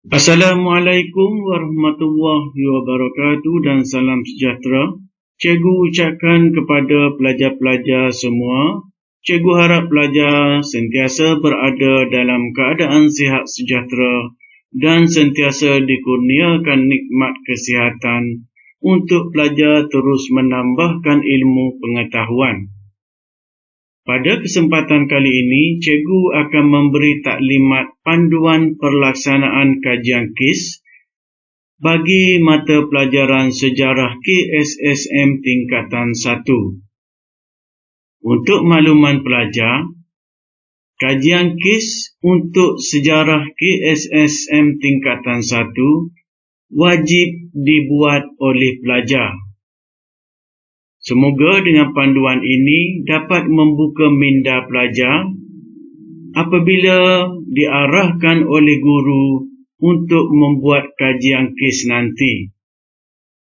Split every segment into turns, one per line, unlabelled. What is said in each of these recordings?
Assalamualaikum warahmatullahi wabarakatuh dan salam sejahtera. Cikgu ucapkan kepada pelajar-pelajar semua, cikgu harap pelajar sentiasa berada dalam keadaan sihat sejahtera dan sentiasa dikurniakan nikmat kesihatan untuk pelajar terus menambahkan ilmu pengetahuan. Pada kesempatan kali ini, cikgu akan memberi taklimat panduan pelaksanaan kajian KIS bagi mata pelajaran sejarah KSSM tingkatan 1. Untuk makluman pelajar, kajian KIS untuk sejarah KSSM tingkatan 1 wajib dibuat oleh pelajar. Semoga dengan panduan ini dapat membuka minda pelajar apabila diarahkan oleh guru untuk membuat kajian KIS nanti.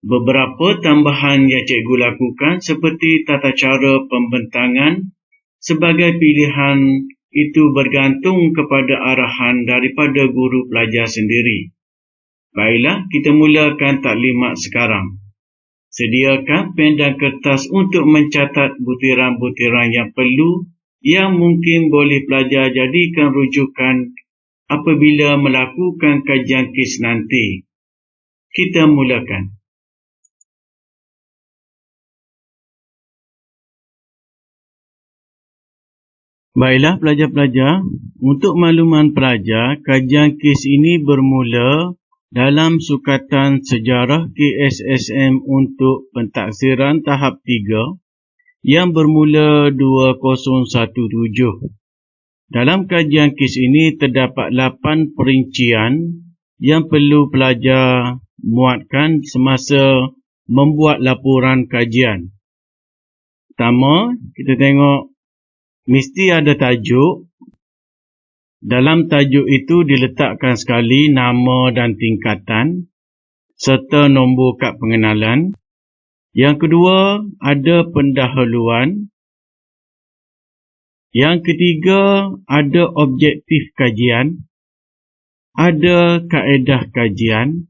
Beberapa tambahan yang cikgu lakukan seperti tata cara pembentangan sebagai pilihan itu bergantung kepada arahan daripada guru pelajar sendiri. Baiklah, kita mulakan taklimat sekarang. Sediakan pen dan kertas untuk mencatat butiran-butiran yang perlu yang mungkin boleh pelajar jadikan rujukan apabila melakukan kajian KIS nanti. Kita mulakan. Baiklah pelajar-pelajar, untuk makluman pelajar, kajian KIS ini bermula dalam sukatan sejarah KSSM untuk pentaksiran tahap 3 yang bermula 2017. Dalam kajian KIS ini terdapat 8 perincian yang perlu pelajar muatkan semasa membuat laporan kajian. Pertama, kita tengok mesti ada tajuk. Dalam tajuk itu diletakkan sekali nama dan tingkatan serta nombor kad pengenalan. Yang kedua, ada pendahuluan. Yang ketiga, ada objektif kajian. Ada kaedah kajian.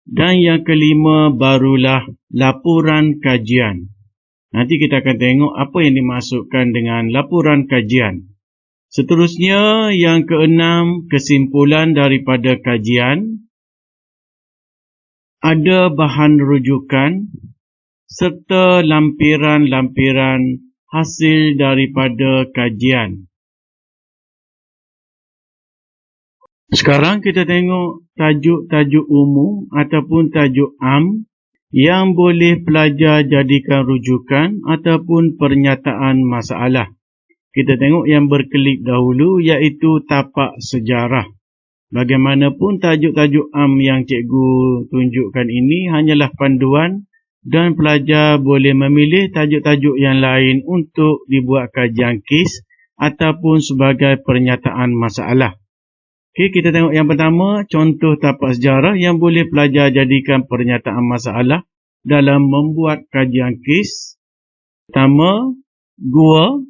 Dan yang kelima, barulah laporan kajian. Nanti kita akan tengok apa yang dimaksudkan dengan laporan kajian. Seterusnya, yang keenam, kesimpulan daripada kajian. Ada bahan rujukan serta lampiran-lampiran hasil daripada kajian. Sekarang kita tengok tajuk-tajuk umum ataupun tajuk am yang boleh pelajar jadikan rujukan ataupun pernyataan masalah. Kita tengok yang berkelip dahulu iaitu tapak sejarah. Bagaimanapun tajuk-tajuk am yang cikgu tunjukkan ini hanyalah panduan dan pelajar boleh memilih tajuk-tajuk yang lain untuk dibuat kajian KIS ataupun sebagai pernyataan masalah. Okey, kita tengok yang pertama, contoh tapak sejarah yang boleh pelajar jadikan pernyataan masalah dalam membuat kajian KIS. Pertama, gua.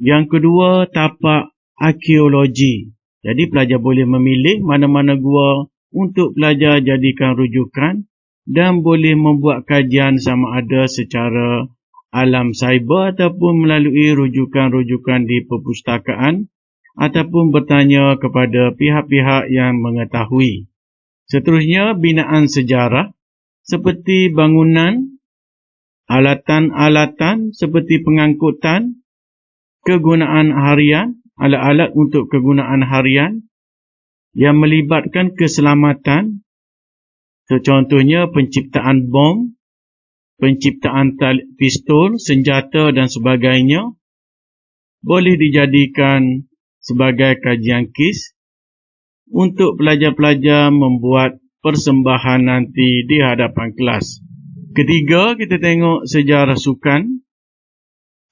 Yang kedua, tapak arkeologi. Jadi pelajar boleh memilih mana-mana gua untuk pelajar jadikan rujukan dan boleh membuat kajian sama ada secara alam cyber ataupun melalui rujukan-rujukan di perpustakaan ataupun bertanya kepada pihak-pihak yang mengetahui. Seterusnya, binaan sejarah seperti bangunan, alatan-alatan seperti pengangkutan, kegunaan harian, alat-alat untuk kegunaan harian yang melibatkan keselamatan. Contohnya penciptaan bom, penciptaan pistol, senjata dan sebagainya boleh dijadikan sebagai kajian KIS untuk pelajar-pelajar membuat persembahan nanti di hadapan kelas. Ketiga, kita tengok sejarah sukan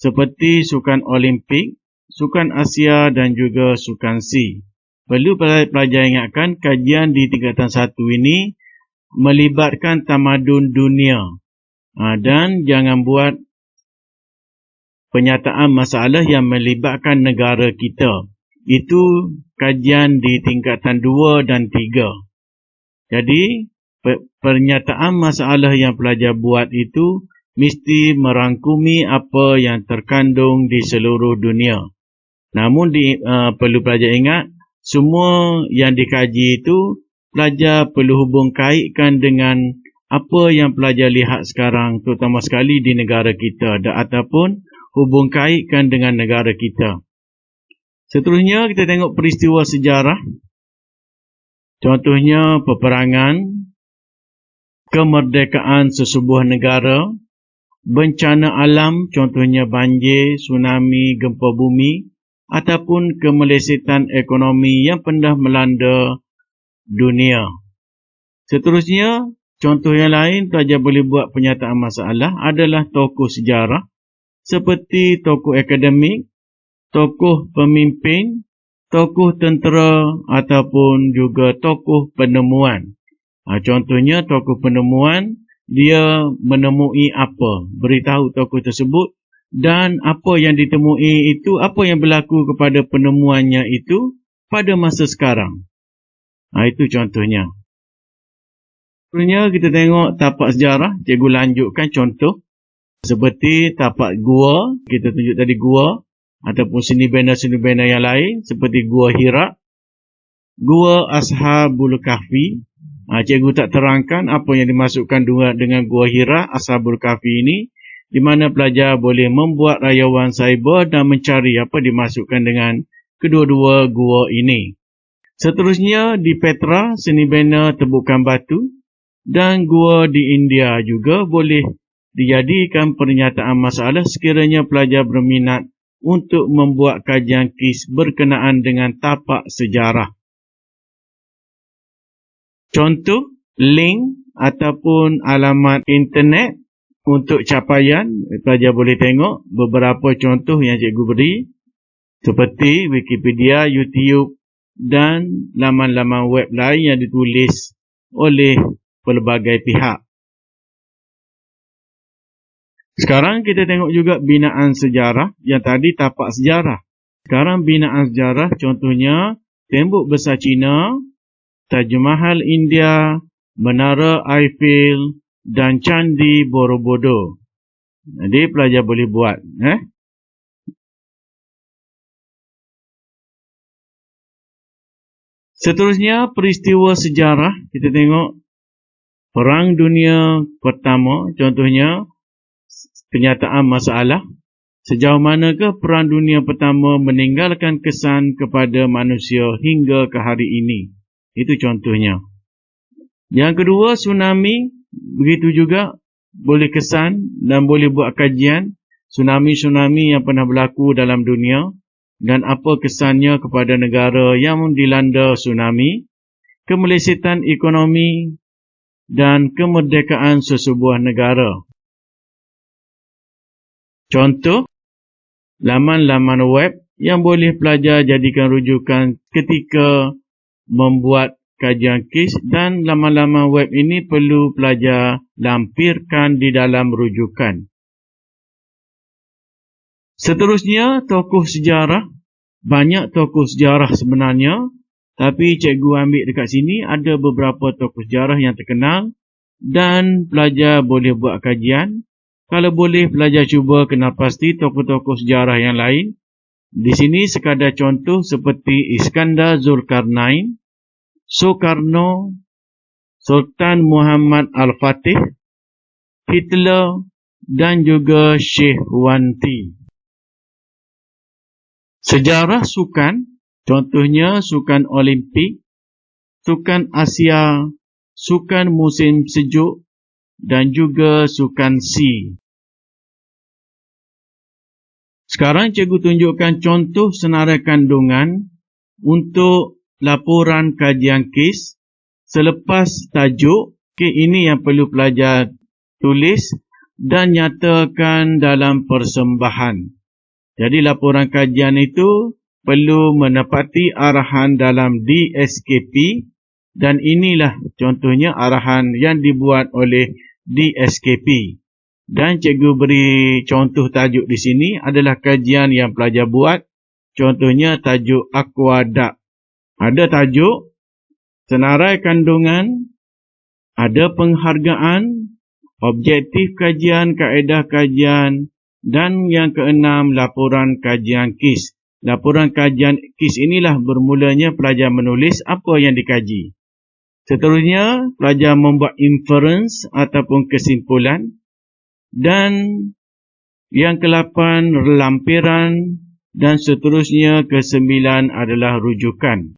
seperti sukan Olimpik, sukan Asia dan juga sukan SEA. Perlu pelajar ingatkan kajian di tingkatan 1 ini melibatkan tamadun dunia. Dan jangan buat pernyataan masalah yang melibatkan negara kita. Itu kajian di tingkatan 2 dan 3. Jadi, pernyataan masalah yang pelajar buat itu mesti merangkumi apa yang terkandung di seluruh dunia. Namun perlu pelajar ingat, semua yang dikaji itu pelajar perlu hubung kaitkan dengan apa yang pelajar lihat sekarang, terutama sekali di negara kita, ataupun hubung kaitkan dengan negara kita. Seterusnya kita tengok peristiwa sejarah. Contohnya peperangan, kemerdekaan sesebuah negara, bencana alam, contohnya banjir, tsunami, gempa bumi, ataupun kemelesetan ekonomi yang pernah melanda dunia. Seterusnya, contoh yang lain pelajar boleh buat pernyataan masalah adalah tokoh sejarah seperti tokoh akademik, tokoh pemimpin, tokoh tentera ataupun juga tokoh penemuan. Contohnya tokoh penemuan, dia menemui apa, beritahu tokoh tersebut, dan apa yang ditemui itu, apa yang berlaku kepada penemuannya itu pada masa sekarang. Itu contohnya. Seterusnya kita tengok tapak sejarah. Cikgu lanjutkan contoh seperti tapak gua, kita tunjuk tadi gua, ataupun seni bina yang lain seperti Gua Hira, Gua Ashabul Kahfi. Cikgu tak terangkan apa yang dimasukkan dengan Gua Hira, Ashabul Kahfi ini, di mana pelajar boleh membuat rayuan cyber dan mencari apa dimasukkan dengan kedua-dua gua ini. Seterusnya di Petra, seni bina tebukan batu, dan gua di India juga boleh dijadikan pernyataan masalah sekiranya pelajar berminat untuk membuat kajian KIS berkenaan dengan tapak sejarah. Contoh, link ataupun alamat internet untuk capaian, pelajar boleh tengok beberapa contoh yang cikgu beri seperti Wikipedia, YouTube dan laman-laman web lain yang ditulis oleh pelbagai pihak. Sekarang kita tengok juga binaan sejarah. Yang tadi tapak sejarah. Sekarang binaan sejarah, contohnya Tembok Besar Cina, Taj Mahal India, Menara Eiffel dan Candi Borobudur. Jadi pelajar boleh buat. Seterusnya peristiwa sejarah. Kita tengok Perang Dunia Pertama, contohnya kenyataan masalah. Sejauh manakah Perang Dunia Pertama meninggalkan kesan kepada manusia hingga ke hari ini? Itu contohnya. Yang kedua, tsunami. Begitu juga boleh kesan dan boleh buat kajian tsunami-tsunami yang pernah berlaku dalam dunia dan apa kesannya kepada negara yang dilanda tsunami, kemelesetan ekonomi dan kemerdekaan sesebuah negara. Contoh, laman-laman web yang boleh pelajar jadikan rujukan ketika membuat kajian KIS, dan laman-laman web ini perlu pelajar lampirkan di dalam rujukan. Seterusnya, tokoh sejarah. Banyak tokoh sejarah sebenarnya, tapi cikgu ambil dekat sini ada beberapa tokoh sejarah yang terkenal dan pelajar boleh buat kajian. Kalau boleh, pelajar cuba kenal pasti tokoh-tokoh sejarah yang lain. Di sini sekadar contoh seperti Iskandar Zulkarnain, Soekarno, Sultan Muhammad Al-Fatih, Hitler dan juga Syekh Wanti. Sejarah sukan, contohnya sukan Olimpik, sukan Asia, sukan musim sejuk dan juga sukan sea. Sekarang cikgu tunjukkan contoh senarai kandungan untuk laporan kajian KIS selepas tajuk. Ini yang perlu pelajar tulis dan nyatakan dalam persembahan. Jadi laporan kajian itu perlu menepati arahan dalam DSKP, dan inilah contohnya arahan yang dibuat oleh DSKP. Dan cikgu beri contoh tajuk di sini adalah kajian yang pelajar buat. Contohnya tajuk Aqueduct. Ada tajuk, senarai kandungan, ada penghargaan, objektif kajian, kaedah kajian, dan yang keenam, laporan kajian KIS. Laporan kajian KIS inilah bermulanya pelajar menulis apa yang dikaji. Seterusnya, pelajar membuat inference ataupun kesimpulan. Dan yang ke-8, lampiran. Dan seterusnya, ke-9 adalah rujukan.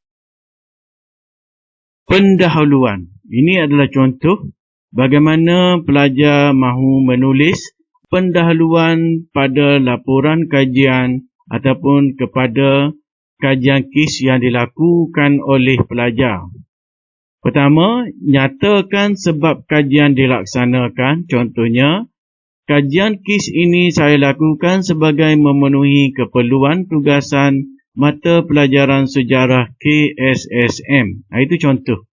Pendahuluan. Ini adalah contoh bagaimana pelajar mahu menulis pendahuluan pada laporan kajian ataupun kepada kajian KIS yang dilakukan oleh pelajar. Pertama, nyatakan sebab kajian dilaksanakan. Contohnya, kajian KIS ini saya lakukan sebagai memenuhi keperluan tugasan mata pelajaran sejarah KSSM. Itu contoh.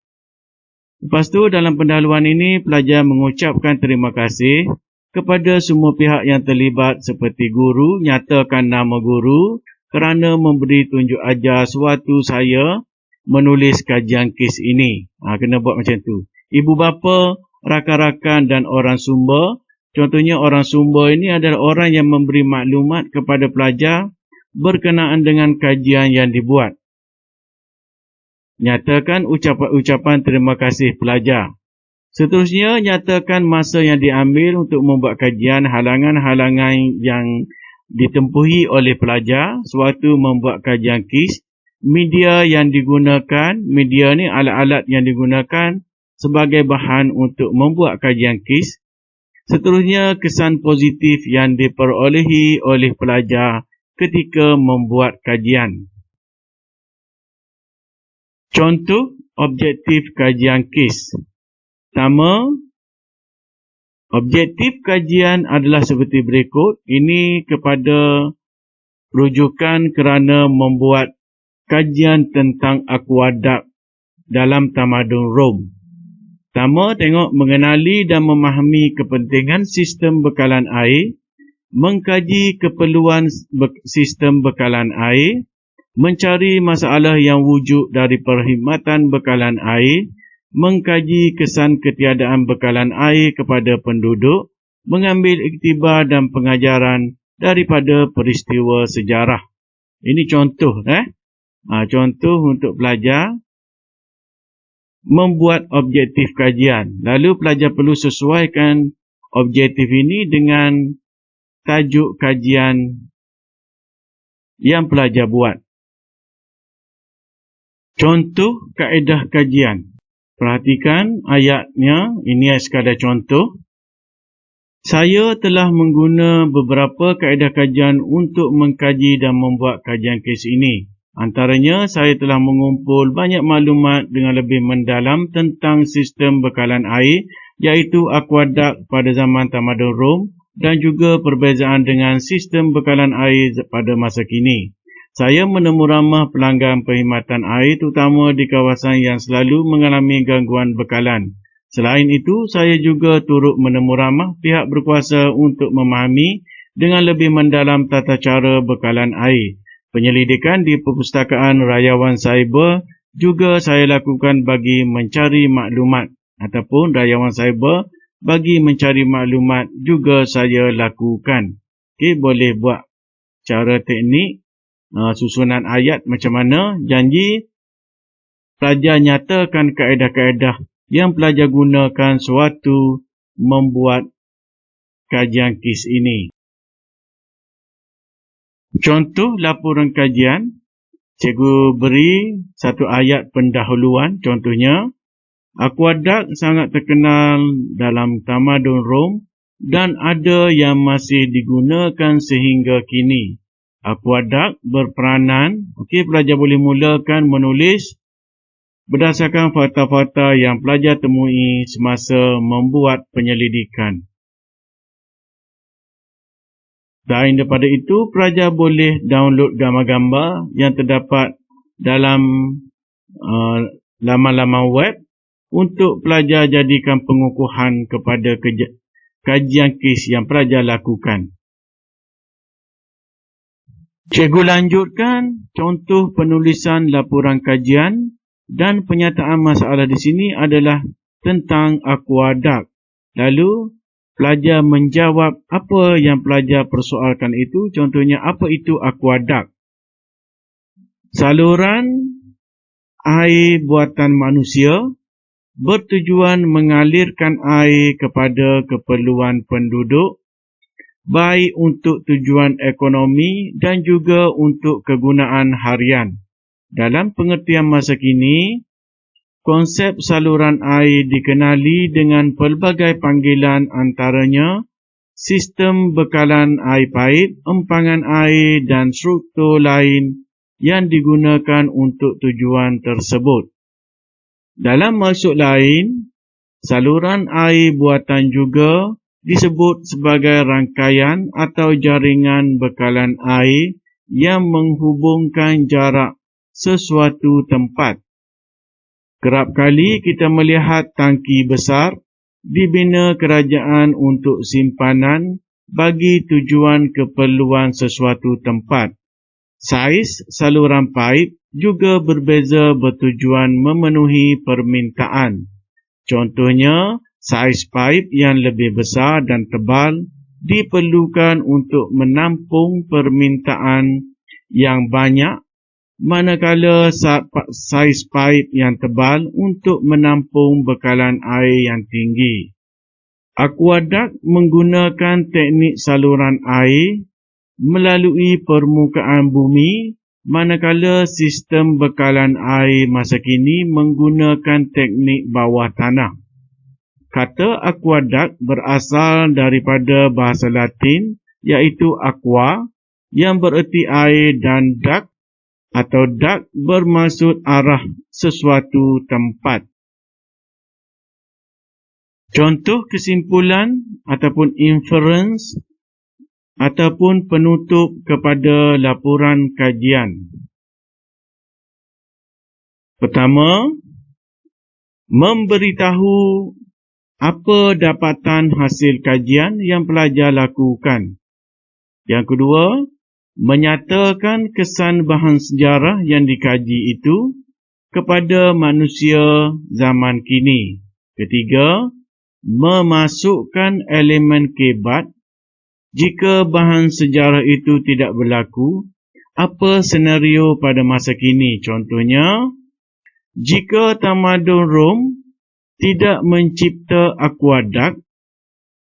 Lepas tu, dalam pendahuluan ini, pelajar mengucapkan terima kasih kepada semua pihak yang terlibat seperti guru, nyatakan nama guru kerana memberi tunjuk ajar sewaktu saya menulis kajian KIS ini. Kena buat macam tu. Ibu bapa, rakan-rakan dan orang sumber. Contohnya orang sumber ini adalah orang yang memberi maklumat kepada pelajar berkenaan dengan kajian yang dibuat. Nyatakan ucapan terima kasih pelajar. Seterusnya, nyatakan masa yang diambil untuk membuat kajian, halangan-halangan yang ditempuhi oleh pelajar sewaktu membuat kajian KIS. Media yang digunakan, media ni alat-alat yang digunakan sebagai bahan untuk membuat kajian KIS. Seterusnya, kesan positif yang diperolehi oleh pelajar ketika membuat kajian. Contoh objektif kajian KIS. Pertama, objektif kajian adalah seperti berikut. Ini kepada rujukan kerana membuat kajian tentang akuadak dalam tamadun Rom. Pertama, tengok mengenali dan memahami kepentingan sistem bekalan air, mengkaji keperluan sistem bekalan air, mencari masalah yang wujud dari perkhidmatan bekalan air, mengkaji kesan ketiadaan bekalan air kepada penduduk, mengambil iktibar dan pengajaran daripada peristiwa sejarah. Ini contoh. Contoh untuk pelajar membuat objektif kajian. Lalu pelajar perlu sesuaikan objektif ini dengan tajuk kajian yang pelajar buat. Contoh kaedah kajian. Perhatikan ayatnya, ini sekadar contoh. Saya telah mengguna beberapa kaedah kajian untuk mengkaji dan membuat kajian KIS ini. Antaranya, saya telah mengumpul banyak maklumat dengan lebih mendalam tentang sistem bekalan air, iaitu akuadak pada zaman tamadun Rom dan juga perbezaan dengan sistem bekalan air pada masa kini. Saya menemu ramah pelanggan perkhidmatan air terutama di kawasan yang selalu mengalami gangguan bekalan. Selain itu, saya juga turut menemu ramah pihak berkuasa untuk memahami dengan lebih mendalam tata cara bekalan air. Penyelidikan di perpustakaan Rayawan Cyber juga saya lakukan bagi mencari maklumat. Ataupun Rayawan Cyber bagi mencari maklumat juga saya lakukan. Boleh buat cara teknik, susunan ayat macam mana. Janji pelajar nyatakan kaedah-kaedah yang pelajar gunakan sewaktu membuat kajian KIS ini. Contoh laporan kajian, cikgu beri satu ayat pendahuluan. Contohnya, akuadak sangat terkenal dalam tamadun Rom dan ada yang masih digunakan sehingga kini. Akuadak berperanan. Pelajar boleh mulakan menulis berdasarkan fakta-fakta yang pelajar temui semasa membuat penyelidikan. Selain daripada itu, pelajar boleh download gambar-gambar yang terdapat dalam laman-laman web untuk pelajar jadikan pengukuhan kepada kajian KIS yang pelajar lakukan. Cikgu lanjutkan contoh penulisan laporan kajian dan penyataan masalah di sini adalah tentang aqueduct. Lalu pelajar menjawab apa yang pelajar persoalkan itu. Contohnya, apa itu aqueduct? Saluran air buatan manusia bertujuan mengalirkan air kepada keperluan penduduk, baik untuk tujuan ekonomi dan juga untuk kegunaan harian. Dalam pengertian masa kini, konsep saluran air dikenali dengan pelbagai panggilan, antaranya sistem bekalan air paip, empangan air dan struktur lain yang digunakan untuk tujuan tersebut. Dalam maksud lain, saluran air buatan juga disebut sebagai rangkaian atau jaringan bekalan air yang menghubungkan jarak sesuatu tempat. Kerap kali kita melihat tangki besar dibina kerajaan untuk simpanan bagi tujuan keperluan sesuatu tempat. Saiz saluran paip juga berbeza bertujuan memenuhi permintaan. Contohnya, saiz paip yang lebih besar dan tebal diperlukan untuk menampung permintaan yang banyak, manakala saiz paip yang tebal untuk menampung bekalan air yang tinggi. Aqueduct menggunakan teknik saluran air melalui permukaan bumi, manakala sistem bekalan air masa kini menggunakan teknik bawah tanah. Kata aqueduct berasal daripada bahasa Latin iaitu aqua yang bererti air dan duct atau duct bermaksud arah sesuatu tempat. Contoh kesimpulan ataupun inference ataupun penutup kepada laporan kajian. Pertama, memberitahu apa dapatan hasil kajian yang pelajar lakukan. Yang kedua, menyatakan kesan bahan sejarah yang dikaji itu kepada manusia zaman kini. Ketiga, memasukkan elemen kebat. Jika bahan sejarah itu tidak berlaku, apa senario pada masa kini? Contohnya, jika tamadun Rom tidak mencipta aqueduct,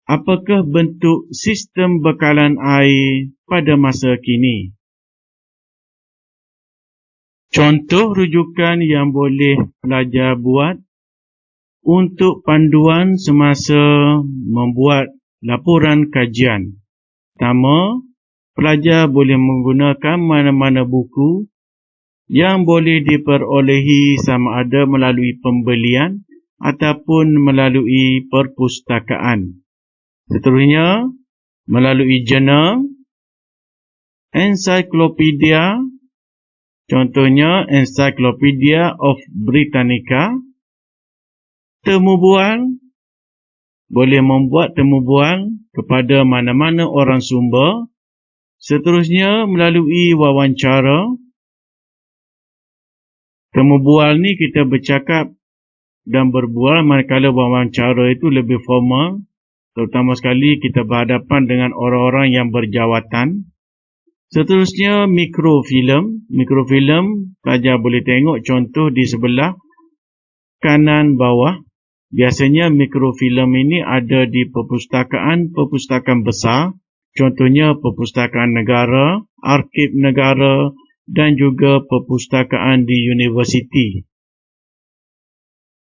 apakah bentuk sistem bekalan air pada masa kini? Contoh rujukan yang boleh pelajar buat untuk panduan semasa membuat laporan kajian. Pertama, pelajar boleh menggunakan mana-mana buku yang boleh diperolehi sama ada melalui pembelian ataupun melalui perpustakaan. Seterusnya, melalui jurnal, ensiklopedia, contohnya Encyclopedia of Britannica, temu bual, boleh membuat temu bual kepada mana-mana orang sumber. Seterusnya, melalui wawancara. Temu bual ni kita bercakap dan berbual, manakala wawancara itu lebih formal. Terutama sekali kita berhadapan dengan orang-orang yang berjawatan. Seterusnya, mikrofilm. Mikrofilm, pelajar boleh tengok contoh di sebelah kanan bawah. Biasanya mikrofilm ini ada di perpustakaan besar. Contohnya perpustakaan negara, arsip negara dan juga perpustakaan di universiti.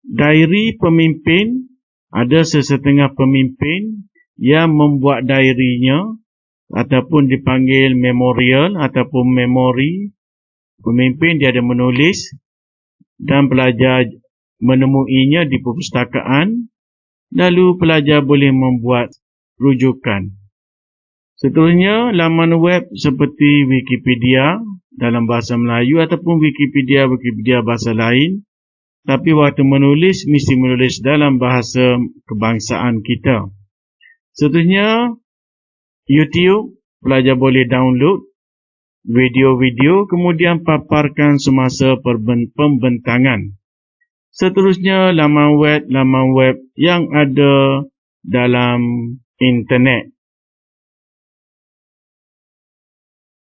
Diary pemimpin, ada sesetengah pemimpin yang membuat diarinya ataupun dipanggil memorial ataupun memori. Pemimpin dia ada menulis dan pelajar menemuinya di perpustakaan, lalu pelajar boleh membuat rujukan. Seterusnya, laman web seperti Wikipedia dalam bahasa Melayu ataupun Wikipedia bahasa lain, tapi waktu menulis mesti menulis dalam bahasa kebangsaan kita. Seterusnya, YouTube, pelajar boleh download video-video kemudian paparkan semasa pembentangan. Seterusnya, laman web yang ada dalam internet.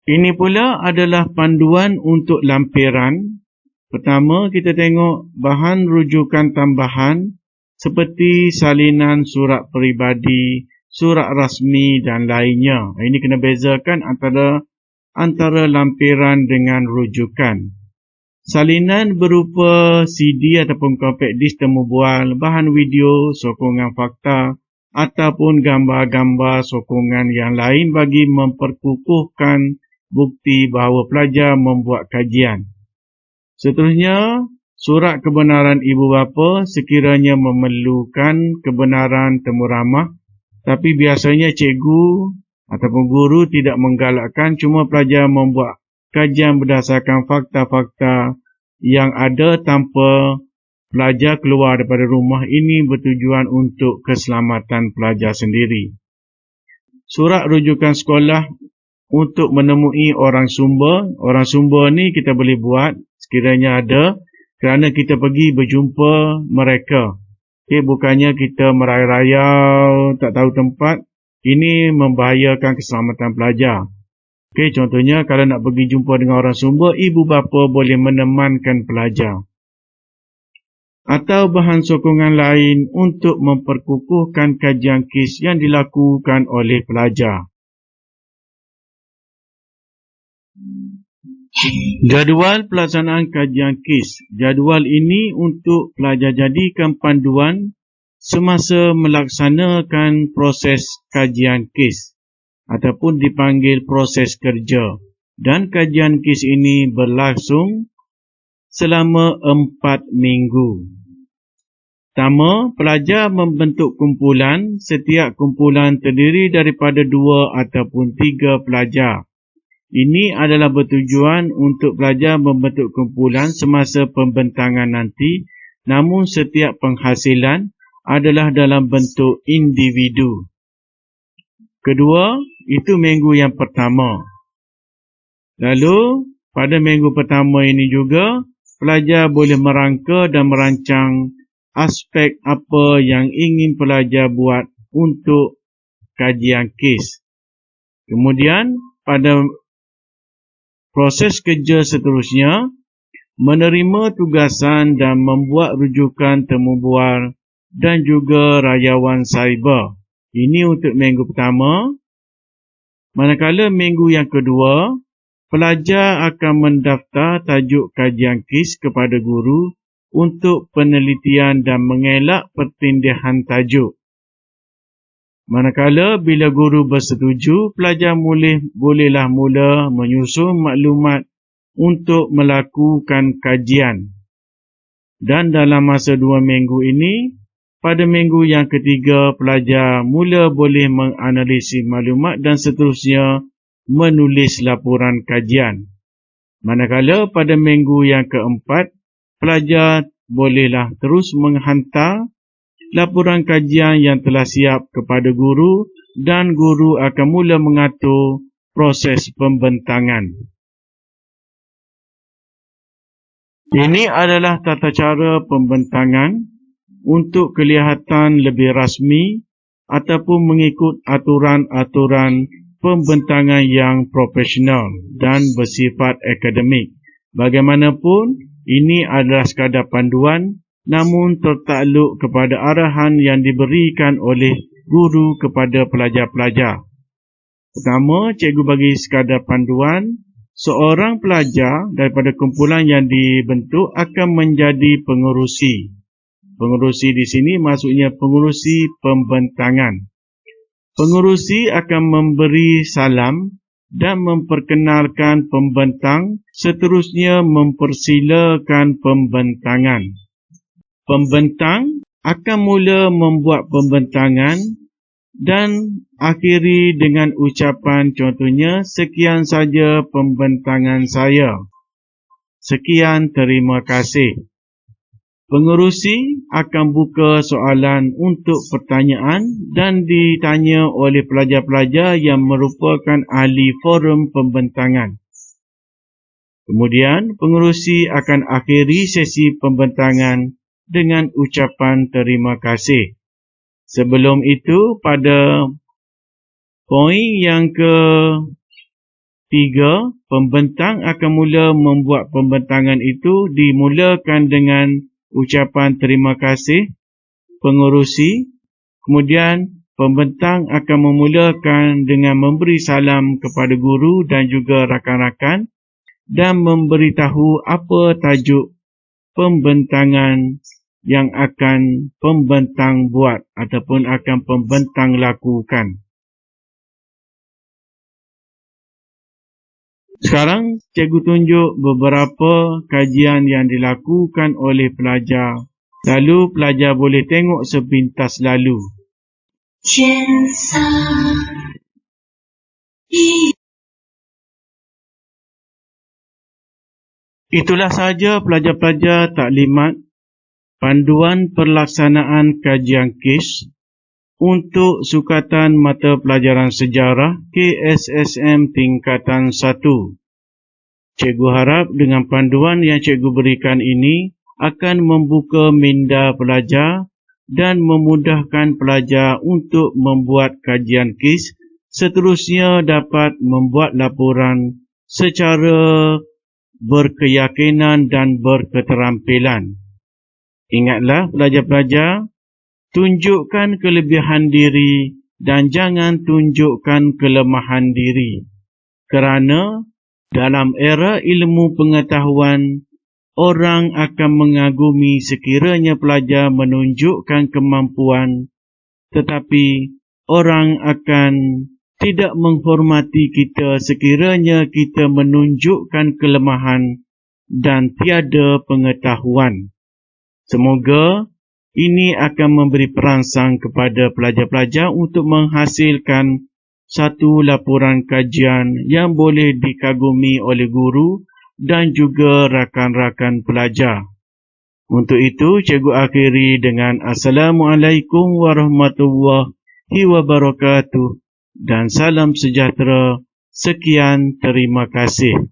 Ini pula adalah panduan untuk lampiran. Pertama, kita tengok bahan rujukan tambahan seperti salinan surat peribadi, surat rasmi dan lainnya. Ini kena bezakan antara lampiran dengan rujukan. Salinan berupa CD ataupun compact disc temu bual, bahan video, sokongan fakta ataupun gambar-gambar sokongan yang lain bagi memperkukuhkan bukti bahawa pelajar membuat kajian. Seterusnya, surat kebenaran ibu bapa sekiranya memerlukan kebenaran temu ramah, tapi biasanya cikgu ataupun guru tidak menggalakkan, cuma pelajar membuat kajian berdasarkan fakta-fakta yang ada tanpa pelajar keluar daripada rumah. Ini bertujuan untuk keselamatan pelajar sendiri. Surat rujukan sekolah untuk menemui orang sumber. Orang sumber ni kita boleh buat sekiranya ada, kerana kita pergi berjumpa mereka. Bukannya kita merayau-rayau, tak tahu tempat. Ini membahayakan keselamatan pelajar. Contohnya kalau nak pergi jumpa dengan orang sumber, ibu bapa boleh menemankan pelajar. Atau bahan sokongan lain untuk memperkukuhkan kajian kes yang dilakukan oleh pelajar. Jadual pelaksanaan kajian kes. Jadual ini untuk pelajar jadikan panduan semasa melaksanakan proses kajian kes ataupun dipanggil proses kerja. Dan kajian kes ini berlangsung selama 4 minggu. Pertama, pelajar membentuk kumpulan. Setiap kumpulan terdiri daripada 2 ataupun 3 pelajar. Ini adalah bertujuan untuk pelajar membentuk kumpulan semasa pembentangan nanti, namun setiap penghasilan adalah dalam bentuk individu. Kedua, itu minggu yang pertama. Lalu, pada minggu pertama ini juga, pelajar boleh merangka dan merancang aspek apa yang ingin pelajar buat untuk kajian kes. Kemudian, pada proses kerja seterusnya, menerima tugasan dan membuat rujukan temu bual dan juga rayawan cyber. Ini untuk minggu pertama. Manakala minggu yang kedua, pelajar akan mendaftar tajuk kajian kes kepada guru untuk penelitian dan mengelak pertindihan tajuk. Manakala bila guru bersetuju, pelajar bolehlah mula menyusun maklumat untuk melakukan kajian. Dan dalam masa 2 minggu ini, pada minggu yang ketiga, pelajar mula boleh menganalisis maklumat dan seterusnya menulis laporan kajian. Manakala pada minggu yang keempat, pelajar bolehlah terus menghantar laporan kajian yang telah siap kepada guru dan guru akan mula mengatur proses pembentangan. Ini adalah tata cara pembentangan untuk kelihatan lebih rasmi ataupun mengikut aturan-aturan pembentangan yang profesional dan bersifat akademik. Bagaimanapun, ini adalah sekadar panduan namun tertakluk kepada arahan yang diberikan oleh guru kepada pelajar-pelajar. Pertama, cikgu bagi sekadar panduan. Seorang pelajar daripada kumpulan yang dibentuk akan menjadi pengerusi. Pengerusi di sini maksudnya pengerusi pembentangan. Pengerusi akan memberi salam dan memperkenalkan pembentang, seterusnya mempersilakan pembentangan. Pembentang akan mula membuat pembentangan dan akhiri dengan ucapan contohnya, sekian saja pembentangan saya. Sekian, terima kasih. Pengerusi akan buka soalan untuk pertanyaan dan ditanya oleh pelajar-pelajar yang merupakan ahli forum pembentangan. Kemudian, pengerusi akan akhiri sesi pembentangan dengan ucapan terima kasih. Sebelum itu, pada poin yang ke-3, pembentang akan mula membuat pembentangan itu dimulakan dengan ucapan terima kasih pengerusi. Kemudian, pembentang akan memulakan dengan memberi salam kepada guru dan juga rakan-rakan dan memberitahu apa tajuk pembentangan yang akan pembentang buat ataupun akan pembentang lakukan. Sekarang, cikgu tunjuk beberapa kajian yang dilakukan oleh pelajar. Lalu, pelajar boleh tengok sepintas lalu. Itulah sahaja pelajar-pelajar taklimat panduan pelaksanaan kajian KIS untuk sukatan mata pelajaran sejarah KSSM tingkatan 1. Cikgu harap dengan panduan yang cikgu berikan ini akan membuka minda pelajar dan memudahkan pelajar untuk membuat kajian KIS, seterusnya dapat membuat laporan secara berkeyakinan dan berketerampilan. Ingatlah pelajar-pelajar, tunjukkan kelebihan diri dan jangan tunjukkan kelemahan diri. Kerana dalam era ilmu pengetahuan, orang akan mengagumi sekiranya pelajar menunjukkan kemampuan, tetapi orang akan tidak menghormati kita sekiranya kita menunjukkan kelemahan dan tiada pengetahuan. Semoga ini akan memberi perangsang kepada pelajar-pelajar untuk menghasilkan satu laporan kajian yang boleh dikagumi oleh guru dan juga rakan-rakan pelajar. Untuk itu, cikgu akhiri dengan Assalamualaikum warahmatullahi wabarakatuh dan salam sejahtera. Sekian, terima kasih.